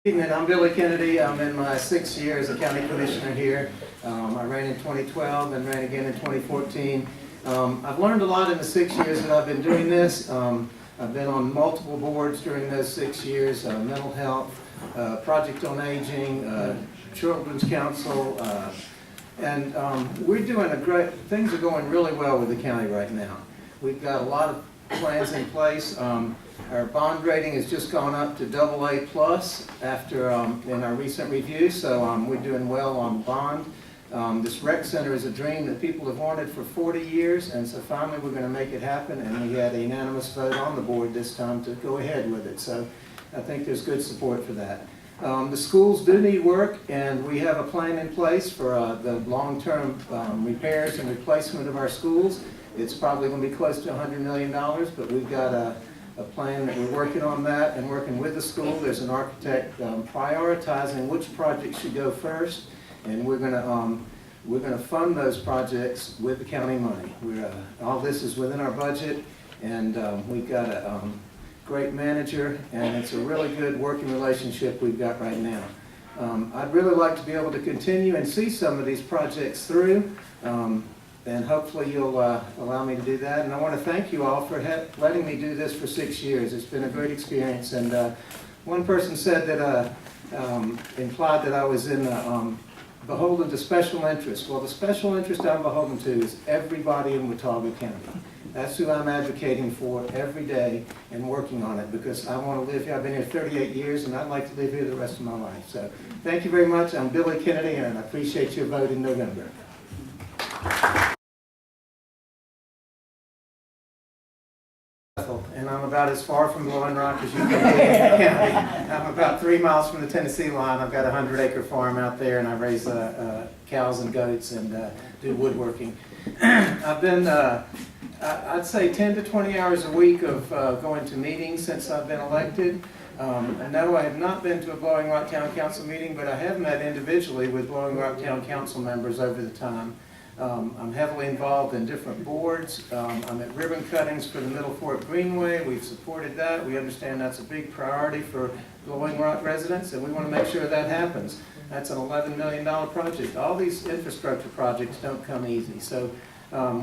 Evening, I'm Billy Kennedy. I'm in my 6th year as a county commissioner here. I ran in 2012 and ran again in 2014. I've learned a lot in the 6 years that I've been doing this. I've been on multiple boards during those 6 years, mental health, Project on Aging, Children's Council, and we're doing things are going really well with the county right now. We've got a lot of plans in place. Our bond rating has just gone up to AA+ after in our recent review, so we're doing well on bond. This rec center is a dream that people have wanted for 40 years, and so finally we're going to make it happen, and we had a unanimous vote on the board this time to go ahead with it, so I think there's good support for that. The schools do need work, and we have a plan in place for the long-term repairs and replacement of our schools. It's probably going to be close to $100 million, but we've got a plan that we're working on that and working with the school. There's an architect prioritizing which projects should go first, and we're going to fund those projects with the county money. All this is within our budget, and we've got a great manager, and it's a really good working relationship we've got right now. I'd really like to be able to continue and see some of these projects through. And hopefully you'll allow me to do that. And I want to thank you all for letting me do this for 6 years. It's been a great experience. And one person said that, implied that I was beholden to special interest. Well, the special interest I'm beholden to is everybody in Watauga County. That's who I'm advocating for every day and working on it, because I want to live here. I've been here 38 years, and I'd like to live here the rest of my life. So thank you very much. I'm Billy Kennedy, and I appreciate your vote in November. And I'm about as far from Blowing Rock as you can be in the county. I'm about 3 miles from the Tennessee line. I've got a 100-acre farm out there, and I raise cows and goats and do woodworking. I've been, I'd say, 10 to 20 hours a week of going to meetings since I've been elected. No, I have not been to a Blowing Rock Town Council meeting, but I have met individually with Blowing Rock Town Council members over the time. I'm heavily involved in different boards. I'm at ribbon cuttings for the Middle Fork Greenway. We've supported that. We understand that's a big priority for Blowing Rock residents, and we want to make sure that happens. That's an $11 million project. All these infrastructure projects don't come easy, so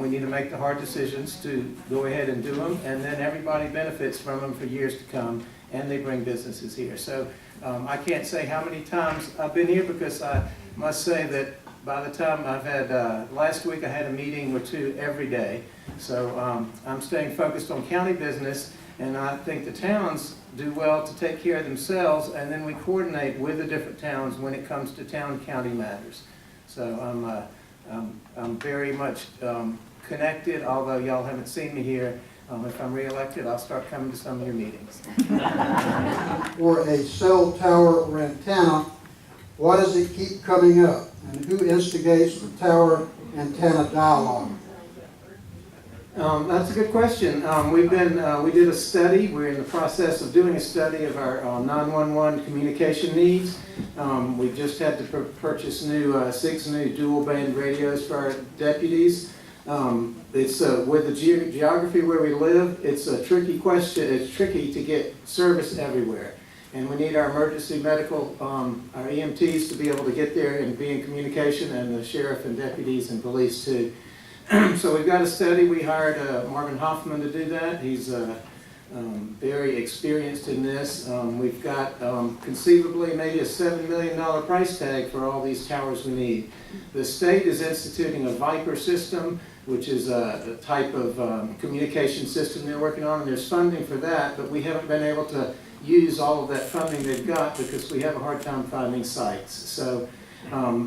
we need to make the hard decisions to go ahead and do them, and then everybody benefits from them for years to come, and they bring businesses here. So I can't say how many times I've been here, because I must say that by the time I've had, last week I had a meeting or two every day. So I'm staying focused on county business, and I think the towns do well to take care of themselves, and then we coordinate with the different towns when it comes to town-county matters. So I'm very much connected, although y'all haven't seen me here. If I'm re-elected, I'll start coming to some of your meetings. For a cell tower or antenna, why does it keep coming up? And who instigates the tower antenna dialogue? That's a good question. We did a study. We're in the process of doing a study of our 911 communication needs. We just had to purchase 6 new dual band radios for our deputies. It's with the geography where we live, it's a tricky question. It's tricky to get service everywhere. And we need our emergency medical, our EMTs to be able to get there and be in communication, and the sheriff and deputies and police too. So we've got a study. We hired Marvin Hoffman to do that. He's very experienced in this. We've got conceivably maybe a $7 million price tag for all these towers we need. The state is instituting a Viper system, which is a type of communication system they're working on, and there's funding for that, but we haven't been able to use all of that funding they've got because we have a hard time finding sites. So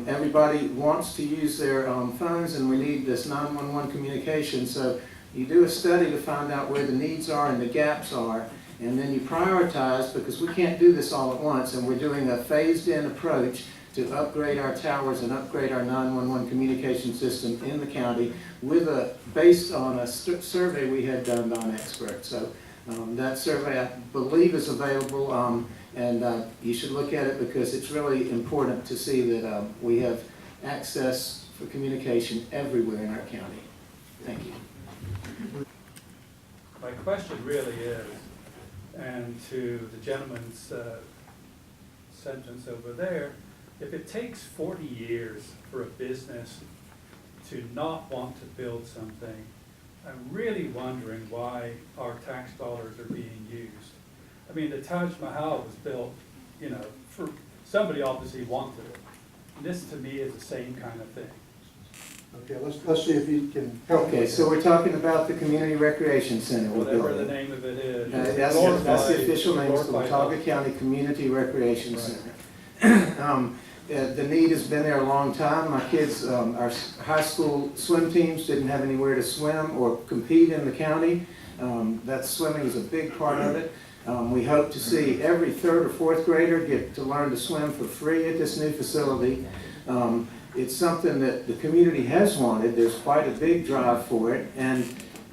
everybody wants to use their phones, and we need this 911 communication. So you do a study to find out where the needs are and the gaps are, and then you prioritize, because we can't do this all at once, and we're doing a phased-in approach to upgrade our towers and upgrade our 911 communication system in the county based on a survey we had done by an expert. So that survey, I believe, is available, and you should look at it, because it's really important to see that we have access for communication everywhere in our county. Thank you. My question really is, and to the gentleman's sentence over there, if it takes 40 years for a business to not want to build something, I'm really wondering why our tax dollars are being used. I mean, the Taj Mahal was built, you know, for somebody obviously wanted it. And this to me is the same kind of thing. Okay, let's see if you can help. Okay, so we're talking about the Community Recreation Center. we're Whatever the building. name of it is. That's the official name, it's the Glorified Watauga house. County Community Recreation Right. Center. The need has been there a long time. My kids, our high school swim teams didn't have anywhere to swim or compete in the county. That swimming is a big part of it. We hope to see every third or fourth grader get to learn to swim for free at this new facility. It's something that the community has wanted. There's quite a big drive for it, and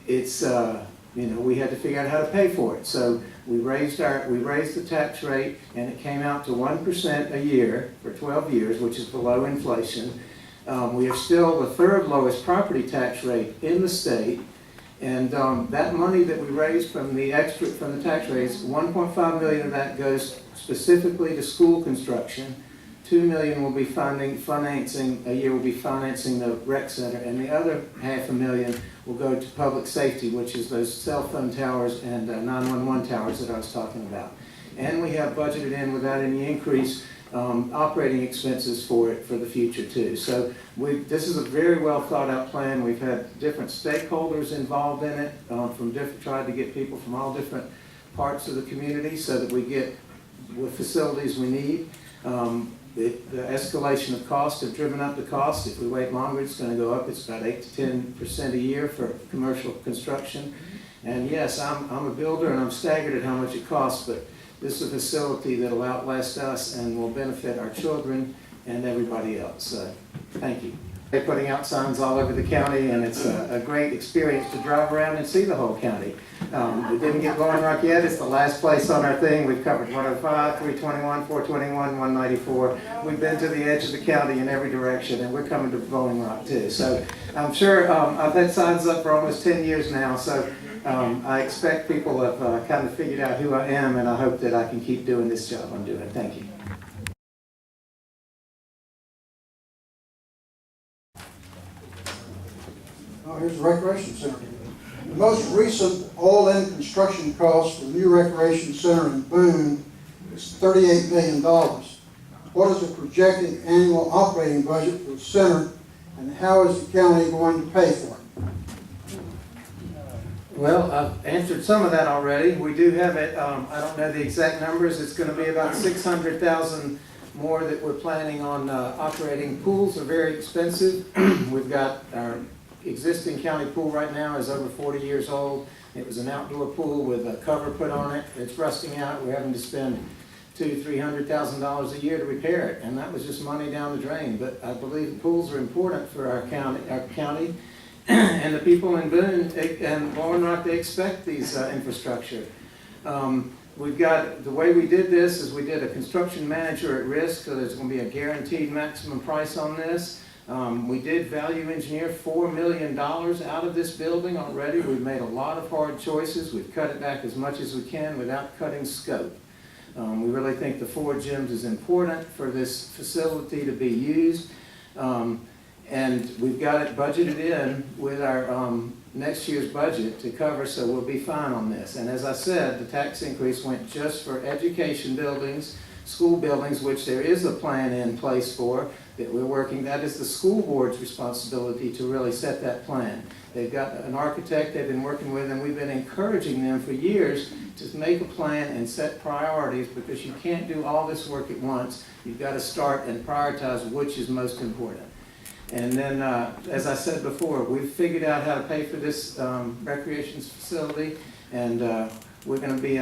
it's, you know, we had to figure out how to pay for it. So we raised the tax rate, and it came out to 1% a year for 12 years, which is below inflation. We are still the third lowest property tax rate in the state, and that money that we raised from the tax raise, 1.5 million of that goes specifically to school construction. 2 million will be financing the rec center, and the other $500,000 will go to public safety, which is those cell phone towers and 911 towers that I was talking about. And we have budgeted in, without any increase, operating expenses for it for the future too. So this is a very well thought out plan. We've had different stakeholders involved in it, tried to get people from all different parts of the community so that we get what facilities we need. The escalation of costs have driven up the cost. If we wait longer, it's going to go up. It's about 8 to 10% a year for commercial construction. And yes, I'm a builder, and I'm staggered at how much it costs, but this is a facility that will outlast us and will benefit our children and everybody else. So, thank you. They're putting out signs all over the county, and it's a great experience to drive around and see the whole county. We didn't get Bowling Rock yet. It's the last place on our thing. We've covered 105, 321, 421, 194. We've been to the edge of the county in every direction, and we're coming to Bowling Rock too. So I'm sure I've had signs up for almost 10 years now, so I expect people have kind of figured out who I am, and I hope that I can keep doing this job I'm doing. Thank you. Oh, here's the recreation center. The most recent all-in construction cost for the new recreation center in Boone is $38 million. What is the projected annual operating budget for the center, and how is the county going to pay for it? Well, I've answered some of that already. We do have it, I don't know the exact numbers. It's going to be about $600,000 more that we're planning on operating. Pools are very expensive. We've got our existing county pool right now is over 40 years old. It was an outdoor pool with a cover put on it. It's rusting out. We're having to spend $200,000 to $300,000 a year to repair it, and that was just money down the drain. But I believe pools are important for our county, and the people in Boone and Bowling Rock, they expect these infrastructure. We've got, the way we did this is we did a construction manager at risk, so there's going to be a guaranteed maximum price on this. We did value engineer $4 million out of this building already. We've made a lot of hard choices. We've cut it back as much as we can without cutting scope. We really think the 4 gyms is important for this facility to be used. And we've got it budgeted in with our next year's budget to cover, so we'll be fine on this. And as I said, the tax increase went just for education buildings, school buildings, which there is a plan in place for, that we're working. That is the school board's responsibility to really set that plan. They've got an architect they've been working with, and we've been encouraging them for years to make a plan and set priorities, because you can't do all this work at once. You've got to start and prioritize which is most important. And then, as I said before, we've figured out how to pay for this recreation facility, and we're going to be,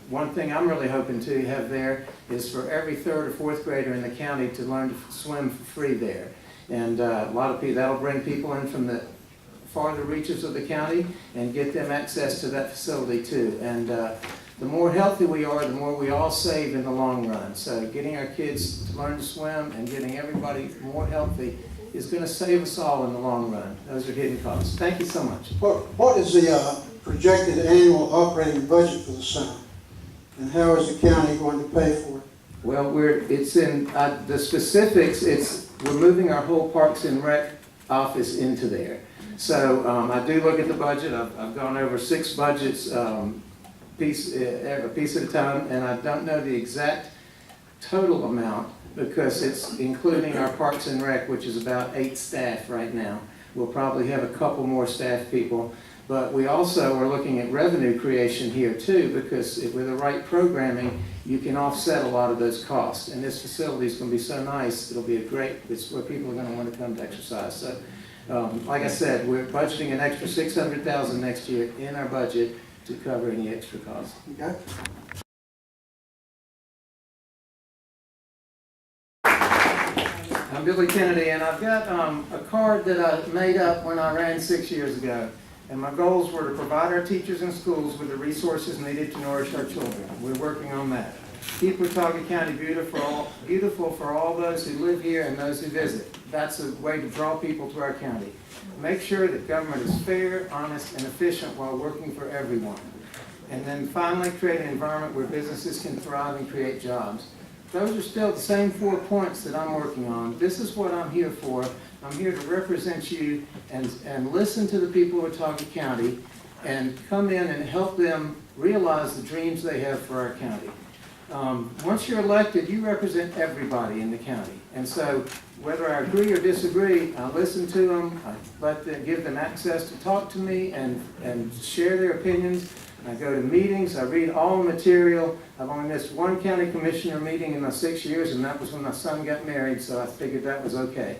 one thing I'm really hoping to have there is for every third or fourth grader in the county to learn to swim for free there. And a lot of people, that'll bring people in from the farther reaches of the county and get them access to that facility too. And the more healthy we are, the more we all save in the long run. So getting our kids to learn to swim and getting everybody more healthy is going to save us all in the long run. Those are hidden costs. Thank you so much. What is the projected annual operating budget for the center, and how is the county going to pay for it? Well, it's in, the specifics, we're moving our whole Parks and Rec office into there. So I do look at the budget. I've gone over 6 budgets, a piece at a time, and I don't know the exact total amount because it's including our Parks and Rec, which is about 8 staff right now. We'll probably have a couple more staff people. But we also are looking at revenue creation here too, because with the right programming, you can offset a lot of those costs. And this facility is going to be so nice, it's where people are going to want to come to exercise. So, like I said, we're budgeting an extra $600,000 next year in our budget to cover any extra costs. Okay? I'm Billy Kennedy, and I've got a card that I made up when I ran 6 years ago. And my goals were to provide our teachers and schools with the resources needed to nourish our children. We're working on that. Keep Watauga County beautiful for all those who live here and those who visit. That's a way to draw people to our county. Make sure that government is fair, honest, and efficient while working for everyone. And then finally, create an environment where businesses can thrive and create jobs. Those are still the same 4 points that I'm working on. This is what I'm here for. I'm here to represent you and listen to the people of Watauga County and come in and help them realize the dreams they have for our county. Once you're elected, you represent everybody in the county. And so whether I agree or disagree, I listen to them, give them access to talk to me and share their opinions. I go to meetings, I read all the material. I've only missed 1 county commissioner meeting in my 6 years, and that was when my son got married, so I figured that was okay.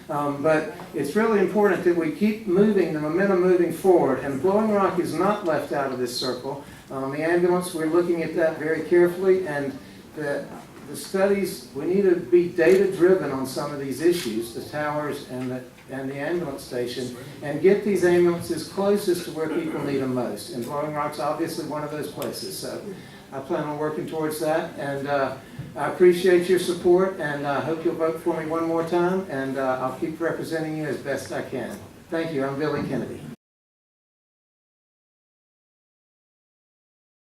But it's really important that we keep moving, the momentum moving forward, and Blowing Rock is not left out of this circle. The ambulance, we're looking at that very carefully, and the studies, we need to be data-driven on some of these issues, the towers and the ambulance station, and get these ambulances closest to where people need them most. And Blowing Rock's obviously one of those places. So I plan on working towards that, and I appreciate your support, and I hope you'll vote for me one more time, and I'll keep representing you as best I can. Thank you. I'm Billy Kennedy.